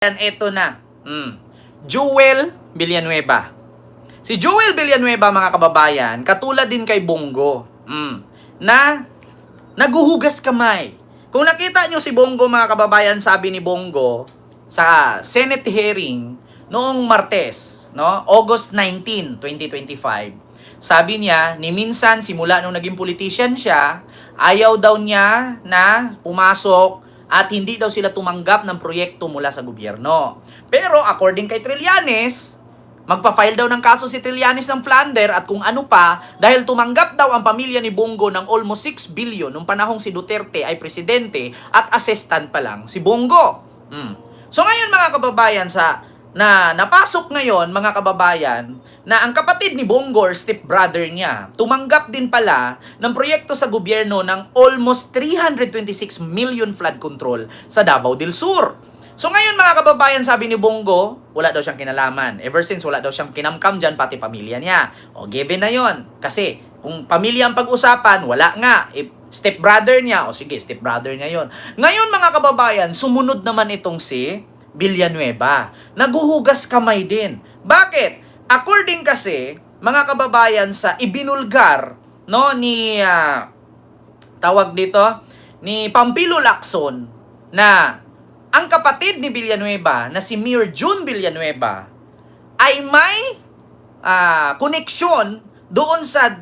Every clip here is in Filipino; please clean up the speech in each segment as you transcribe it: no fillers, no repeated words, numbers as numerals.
Yan, eto na. Joel Villanueva. Si Joel Villanueva, mga kababayan, katulad din kay Bongo, na naguhugas kamay. Kung nakita nyo si Bongo, mga kababayan, sabi ni Bongo sa Senate hearing noong Martes, no? August 19, 2025. Sabi niya, ni minsan, simula nung naging politician siya, ayaw daw niya na pumasok at hindi daw sila tumanggap ng proyekto mula sa gobyerno. Pero according kay Trillanes, magpa-file daw ng kaso si Trillanes ng plunder at kung ano pa dahil tumanggap daw ang pamilya ni Bongo ng almost 6 billion nung panahong si Duterte ay presidente at assistant pa lang si Bongo. So ngayon, mga kababayan, napasok ngayon, mga kababayan, na ang kapatid ni Bongo or stepbrother niya, tumanggap din pala ng proyekto sa gobyerno ng almost 326 million flood control sa Davao del Sur. So ngayon, mga kababayan, sabi ni Bongo, wala daw siyang kinalaman. Ever since, wala daw siyang kinamkam dyan, pati pamilya niya. O, given na yon. Kasi, kung pamilya ang pag-usapan, wala nga. If stepbrother niya, o sige, stepbrother niya yon. Ngayon, mga kababayan, sumunod naman itong si Villanueva. Naguhugas kamay din. Bakit? According kasi, mga kababayan, sa ibinulgar, no, ni, tawag dito, ni Pampilo Lacson, na ang kapatid ni Villanueva, na si Mayor June Villanueva, ay may koneksyon doon sa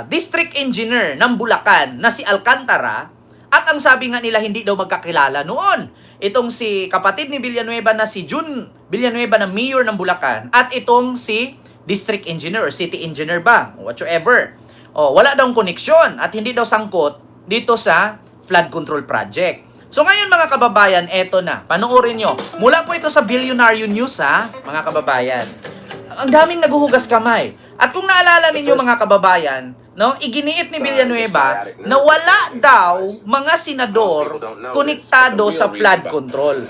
district engineer ng Bulacan, na si Alcantara, at ang sabi nga nila, hindi daw magkakilala noon. Itong si kapatid ni Villanueva na si June Villanueva na mayor ng Bulacan at itong si district engineer or city engineer ba, whatsoever. O, wala daw koneksyon at hindi daw sangkot dito sa flood control project. So ngayon, mga kababayan, eto na. Panoorin nyo. Mula po ito sa Billionaire News, mga kababayan. Ang daming naguhugas kamay. At kung naalala ninyo, mga kababayan, no, iginiit ni Villanueva na wala daw mga senador konektado sa flood control.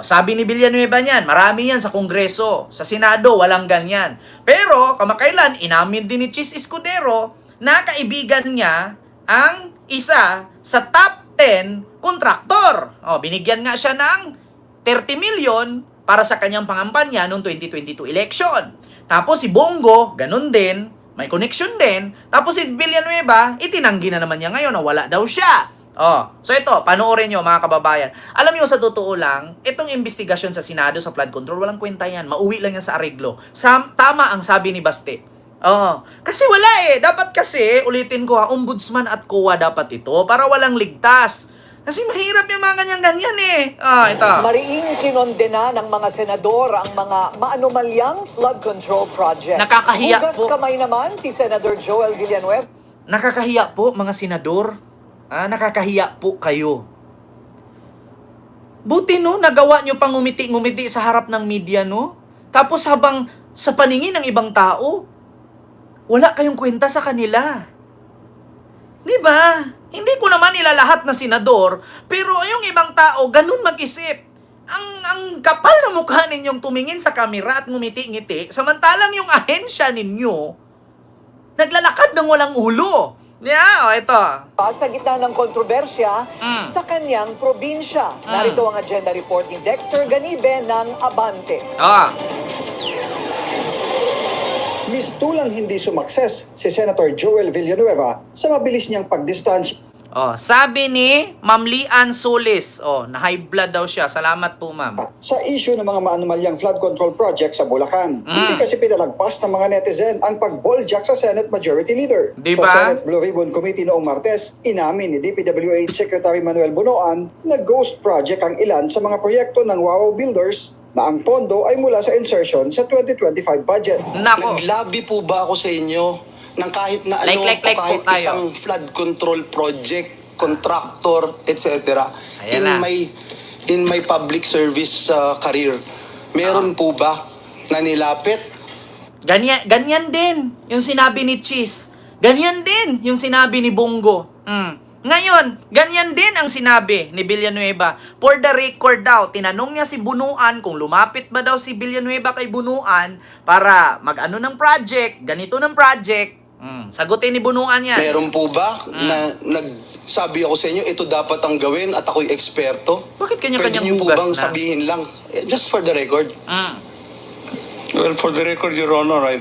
Sabi ni Villanueva niyan, marami yan sa Kongreso, sa Senado, walang ganyan. Pero, kamakailan, inamin din ni Chis Escudero na kaibigan niya ang isa sa top 10 kontraktor. Binigyan nga siya ng 30 million para sa kanyang pangampanya noong 2022 election. Tapos si Bongo, ganun din, may connection din. Tapos si Villanueva, itinanggi na naman niya ngayon na wala daw siya. So ito, panoorin nyo, mga kababayan. Alam nyo, sa totoo lang, itong investigasyon sa Senado sa flood control, walang kwenta yan. Mauwi lang yan sa areglo. Tama ang sabi ni Baste. Kasi wala Dapat kasi, ulitin ko ombudsman at COA dapat ito para walang ligtas. Kasi mahirap yung mga ganyan-ganyan ito. Mariing kinondena ng mga senador ang mga maanumalyang flood control project. Nakakahiya Hugas po. kamay naman si Senator Joel Villanueva. Nakakahiya po, mga senador. Nakakahiya po kayo. Buti nagawa nyo pang ngumiti-ngumiti sa harap ng media, Tapos habang sa paningin ng ibang tao, wala kayong kwenta sa kanila. Di ba? Hindi ko naman nilalahat na senador, pero yung ibang tao, ganun mag-isip. Ang kapal na mukha ninyong tumingin sa kamera at ngumiti-ngiti, samantalang yung ahensya ninyo, naglalakad ng walang ulo. Ito. Sa gitna ng kontrobersya sa kanyang probinsya. Narito ang agenda report ni Dexter Ganibe ng Abante. Mistulang hindi sumakses si Senator Joel Villanueva sa mabilis niyang pagdistansya. Sabi ni Ma'am Lian Solis, na-high blood daw siya. Salamat po, ma'am. Sa issue ng mga maanumalyang flood control project sa Bulacan. Hindi kasi pinalagpas ng mga netizen ang pag-balljack sa Senate Majority Leader. Diba? Sa Senate Blue Ribbon Committee noong Martes, inamin ni DPWH Secretary Manuel Bunoan na ghost project ang ilan sa mga proyekto ng Wow Builders na ang pondo ay mula sa insertion sa 2025 budget. Nako. Naglabi po ba ako sa inyo ng kahit na Like kahit po tayo. isang flood control project, contractor, etc. Ayan na. In my public service career, meron po ba na nilapit? Ganyan din yung sinabi ni Cheese. Ganyan din yung sinabi ni Bongo. Ngayon, ganyan din ang sinabi ni Villanueva. For the record daw, tinanong niya si Bunuan kung lumapit ba daw si Villanueva kay Bunuan para mag-ano ng project, ganito ng project. Sagutin ni Bunuan yan. Meron po ba na sabi ako sa inyo, ito dapat ang gawin at ako'y eksperto. Bakit Pwede kanya-kanyang niyo po hugas bang na? sabihin lang, just for the record? Well, for the record, Your Honor, I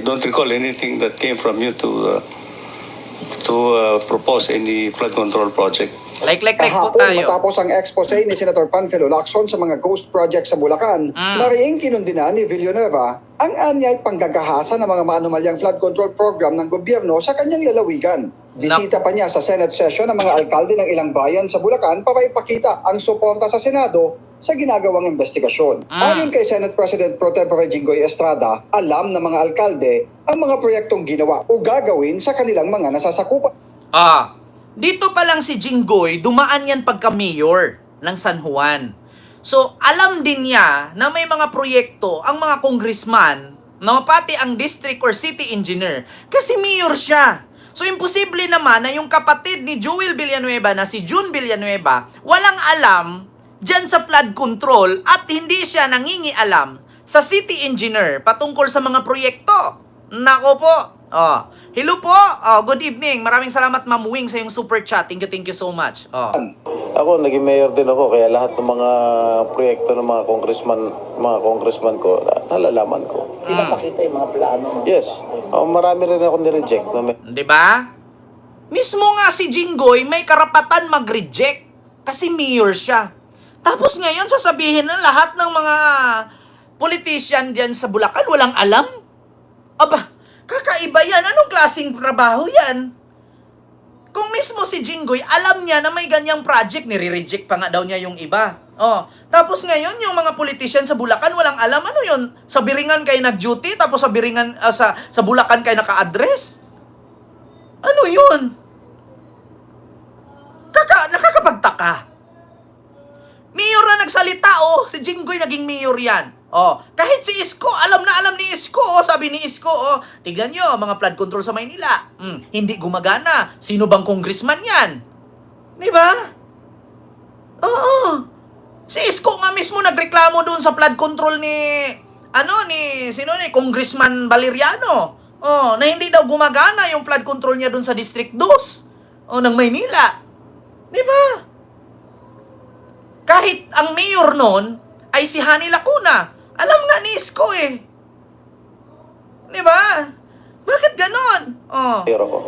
don't recall anything that came from you to propose any flood control project. Like po Kahapon, tayo. matapos ang expose ni Senator Panfilo Lacson sa mga ghost projects sa Bulacan, mariing kinundina ni Villanueva ang anyay panggagahasa ng mga maanumalyang flood control program ng gobyerno sa kanyang lalawigan. Bisita pa niya sa Senate session ng mga alkalde ng ilang bayan sa Bulacan para ipakita ang suporta sa Senado sa ginagawang investigasyon. Ayon kay Senate President Pro Tempore Jinggoy Estrada, alam ng mga alkalde ang mga proyektong ginawa o gagawin sa kanilang mga nasasakupan. Dito pa lang si Jinggoy, dumaan yan pagka-mayor ng San Juan. So, alam din niya na may mga proyekto ang mga congressman, no, pati ang district or city engineer, kasi mayor siya. So, imposible naman na yung kapatid ni Joel Villanueva na si June Villanueva, walang alam dyan sa flood control at hindi siya nangingialam sa city engineer patungkol sa mga proyekto. Nako po. Hello po. Good evening. Maraming salamat, Ma'am Wing, sa yung super chat. Thank you so much. Ako, naging mayor din ako, kaya lahat ng mga proyekto ng mga congressman ko, nalalaman ko. Pinapakita yung mga plano. Yes, marami rin ako nireject. Di ba? Mismo nga si Jinggoy may karapatan mag-reject kasi mayor siya. Tapos ngayon sasabihin na lahat ng mga politician diyan sa Bulacan walang alam? Aba, kakaiba yan. Anong klaseng trabaho yan? Kung mismo si Jinggoy, alam niya na may ganyang project, nire-reject pa nga daw niya yung iba. Tapos ngayon, yung mga politician sa Bulacan, walang alam. Ano yun? Sa Biringan kayo nag-duty, tapos sa Biringan, sa Bulacan kayo naka-address? Ano yun? Nakakapagtaka. Mayor na nagsalita, si Jinggoy naging mayor yan. Kahit si Isko, alam na alam ni Isko, sabi ni Isko, tignan nyo, mga flood control sa Maynila, hindi gumagana. Sino bang congressman yan? Di ba? Si Isko nga mismo nagreklamo doon sa flood control ni Congressman Valeriano. Na hindi daw gumagana yung flood control niya doon sa District 2 ng Maynila. Di ba? Kahit ang mayor noon ay si Hani Lacuna. Alam nga ni Isko eh. Di ba? Bakit ganon? Mayor ako.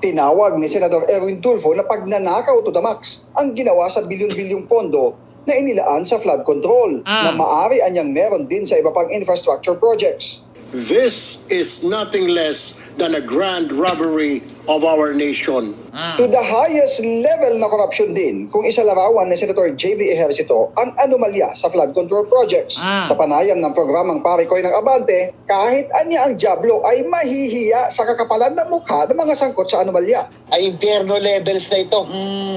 Tinawag ni Senador Erwin Tulfo na pagnanakaw to the max ang ginawa sa bilyon-bilyong pondo na inilaan sa flood control na maaari anyang meron din sa iba pang infrastructure projects. This is nothing less than a grand robbery of our nation. To the highest level na korupsyon din kung isalarawan ni Senator J.V. Ejercito ang anomalya sa flood control projects. Sa panayam ng programang Parikoy ng Abante, kahit anya ang Diablo ay mahihiya sa kakapalan ng mukha ng mga sangkot sa anomalya. Ay impyerno levels na ito.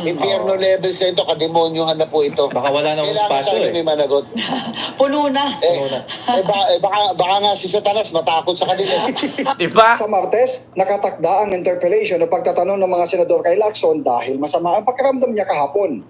Impyerno levels na ito, kademonyuhan na po ito. Baka wala na spasyo Kailangan may managot. Puno na. Baka nga si Satanas matakot sa kanila. Di ba? Sa Martes, nakatakda ang interpellation o pagtatanong ng mga senador kay Lacson dahil masama ang pakiramdam niya kahapon.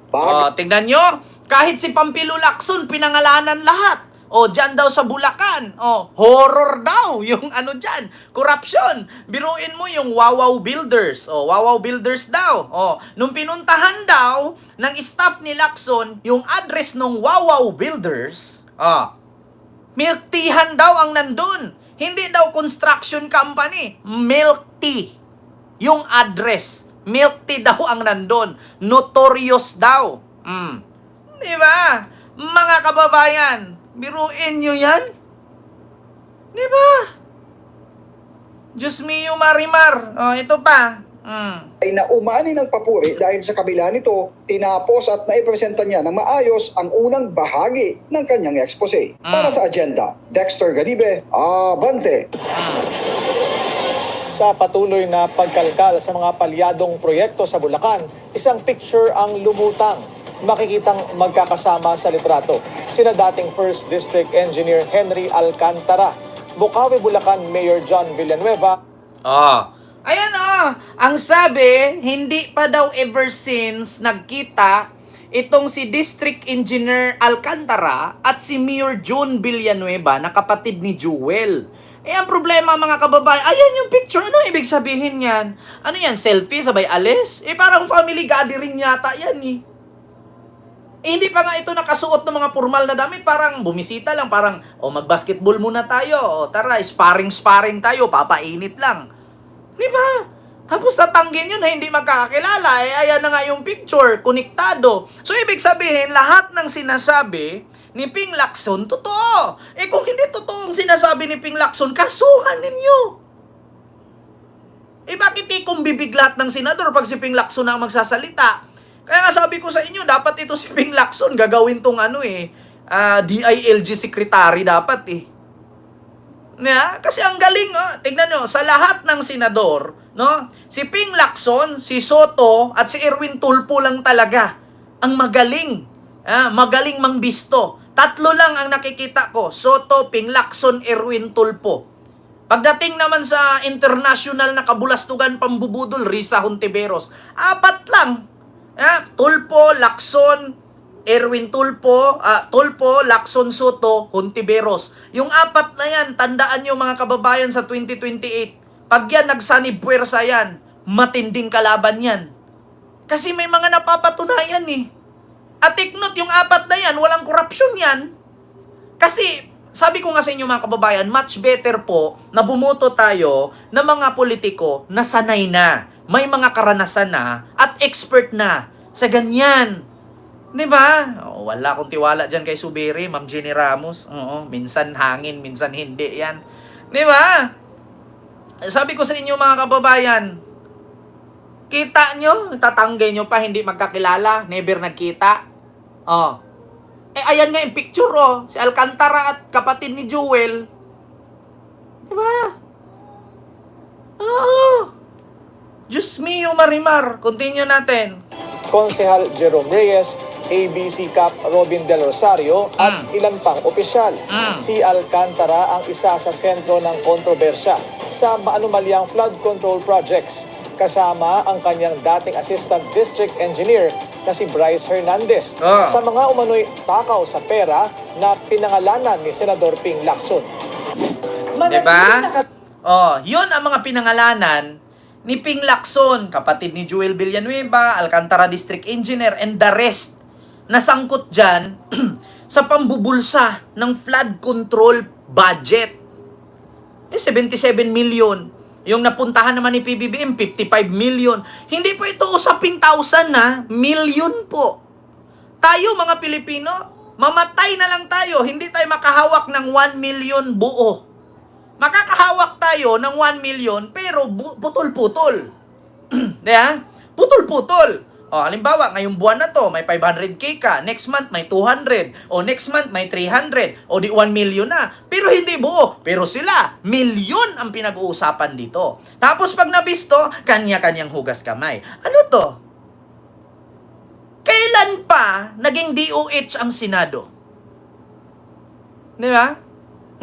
Tingnan nyo, kahit si Pampilo Lacson, pinangalanan lahat. Dyan daw sa Bulacan. Horror daw yung dyan. Corruption. Biruin mo yung Wawaw Builders. Wawaw Builders daw. Nung pinuntahan daw ng staff ni Lacson, yung address ng Wawaw Builders, milk teahan daw ang nandun. Hindi daw construction company. Milk tea. Yung address. Milk tea daw ang nandun. Notorious daw. Di ba? Mga kababayan, biruin nyo yan? Di ba? Diyos mio marimar. Ito pa. Ay naumani ng papuri dahil sa kabila nito, tinapos at naipresenta niya ng maayos ang unang bahagi ng kanyang expose. Para sa agenda, Dexter Ganibe, Abante. Sa patuloy na pagkalkal sa mga palyadong proyekto sa Bulacan, isang picture ang lumutang. Makikitang magkakasama sa litrato sina dating 1st District Engineer Henry Alcantara, Bukawi, Bulacan Mayor John Villanueva. Ayan ang sabi, hindi pa daw ever since nagkita itong si District Engineer Alcantara at si Mayor June Villanueva na kapatid ni Jewel. Ang problema mga kababayan, ayan yung picture. Ano ibig sabihin yan? Ano yan, selfie sabay alis? Parang family gathering yata yan hindi pa nga ito nakasuot ng mga formal na damit. Parang bumisita lang, parang, mag-basketball muna tayo. Tara, sparring tayo, papainit lang. Di ba? Tapos tatanggin yun na hindi magkakakilala. Ayan na nga yung picture, konektado. So, ibig sabihin, lahat ng sinasabi ni Ping Lacson, totoo. Kung hindi totoo ang sinasabi ni Ping Lacson, kasuhan ninyo. Bakit kung bibig lahat ng senador pag si Ping Lacson ang magsasalita? Kaya nga sabi ko sa inyo, dapat ito si Ping Lacson gagawin tong DILG secretary dapat Kasi ang galing, tignan nyo, sa lahat ng senador, no? Si Ping Lacson, si Soto, at si Erwin Tulfo lang talaga ang magaling. Magaling mangbisto. 3 lang ang nakikita ko. Soto, Ping Lacson, Erwin Tulfo. Pagdating naman sa international na kabulastugan pambubudol, Risa Hontiveros, 4 lang. Tulfo, Lacson, Erwin Tulfo, Lacson, Soto, Hontiveros. Yung 4 na yan, tandaan nyo mga kababayan sa 2028. Pag yan, nagsanib puwersa yan, matinding kalaban yan. Kasi may mga napapatunayan At take note, yung 4 na yan, walang korupsyon yan. Kasi, sabi ko nga sa inyo mga kababayan, much better po na bumoto tayo ng mga politiko na sanay na, may mga karanasan na, at expert na sa ganyan. Diba? Wala akong tiwala dyan kay Subiri, Ma'am Jenny Ramos. Minsan hangin, minsan hindi yan. Diba? Sabi ko sa inyo mga kababayan, kita nyo, tatanggay nyo pa, hindi magkakilala, never nagkita. Ayan nga yung picture, si Alcantara at kapatid ni Jewel. Diba? Diyos mio, Marimar. Continue natin. Konsehal Jerome Reyes, ABC Cap Robin Del Rosario at ilan pang opisyal. Si Alcantara ang isa sa sentro ng kontrobersya sa maanumalyang flood control projects, kasama ang kanyang dating assistant district engineer na si Bryce Hernandez sa mga umano'y takaw sa pera na pinangalanan ni Senador Ping Lacson. Diba? Yun ang mga pinangalanan ni Ping Lacson, kapatid ni Jewel Villanueva, Alcantara District Engineer, and the rest na sangkot dyan sa pambubulsa ng flood control budget. 77 million. Yung napuntahan naman ni PBBM, 55 million. Hindi po ito usaping thousand million po. Tayo mga Pilipino, mamatay na lang tayo. Hindi tayo makahawak ng 1 million buo. Makakahawak tayo ng 1 million pero putol-putol. Diba? Putol-putol. Halimbawa, ngayong buwan na to, may 500k ka. Next month, may 200. Next month, may 300. Di 1 million na. Pero hindi buo. Pero sila, milyon ang pinag-uusapan dito. Tapos pag nabisto, kanya-kanyang hugas kamay. Ano to? Kailan pa naging DOH ang Senado? Di ba?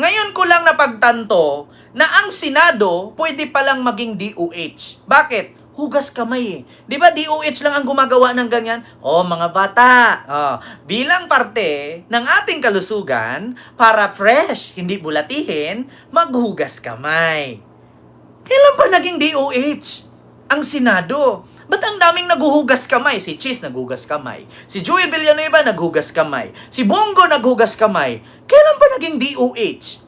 Ngayon ko lang napagtanto na ang Senado pwede palang maging DOH. Bakit? Hugas kamay Di ba DOH lang ang gumagawa ng ganyan? Mga bata, bilang parte ng ating kalusugan, para fresh, hindi bulatihin, maghugas kamay. Kailan pa naging DOH ang Senado? Ba't ang daming naghuhugas kamay? Si Cheese naghugas kamay. Si Joey Villanueva naghugas kamay. Si Bongo naghugas kamay. Kailan pa naging DOH?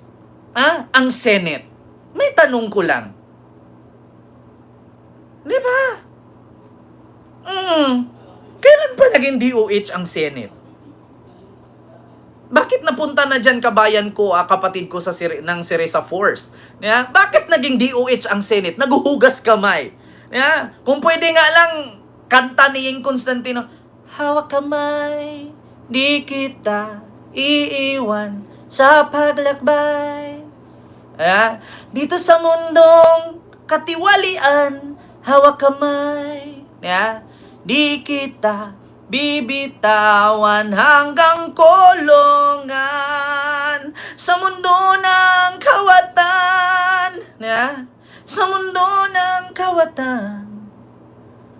Ang Senate. May tanong ko lang. Di ba? Kailan pa naging DOH ang Senate? Bakit napunta na dyan kabayan ko, kapatid ko ng Ceresa Force? Bakit naging DOH ang Senate? Naghuhugas kamay. Kung pwede nga lang, kanta ni Ying Constantino, hawak kamay, di kita iiwan sa paglakbay. Dito sa mundong katiwalian, hawak kamay, di kita bibitawan hanggang kulungan sa mundo ng kawatan. Sa mundo ng kawatan,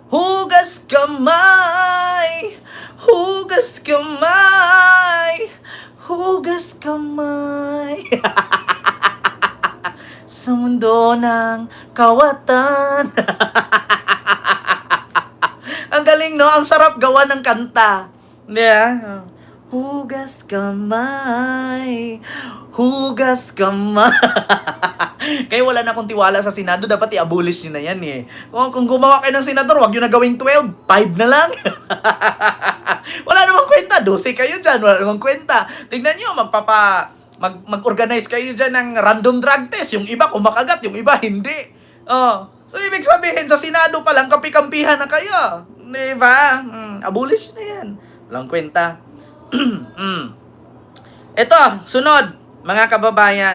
hugas kamay, hugas Hugas kamay, hugas kamay. Sa mundo ng kawatan. Ang galing, no? Ang sarap gawa ng kanta. Yeah. Hugas kamay, hugas kamay. Kaya wala na akong tiwala sa Senado, dapat i-abolish nyo na yan eh. Kung gumawa kayo ng senador, wag nyo na gawing 12, 5 na lang. Wala namang kwenta, 12 kayo dyan, wala namang kwenta. Tignan nyo, mag-organize kayo dyan ng random drug test. Yung iba kumakagat, yung iba hindi. Oh. So, ibig sabihin, sa Senado pa lang, kapi-kampihan na kayo. Diba? Abolish na yan. Walang kwenta. Ito, sunod, mga kababayan.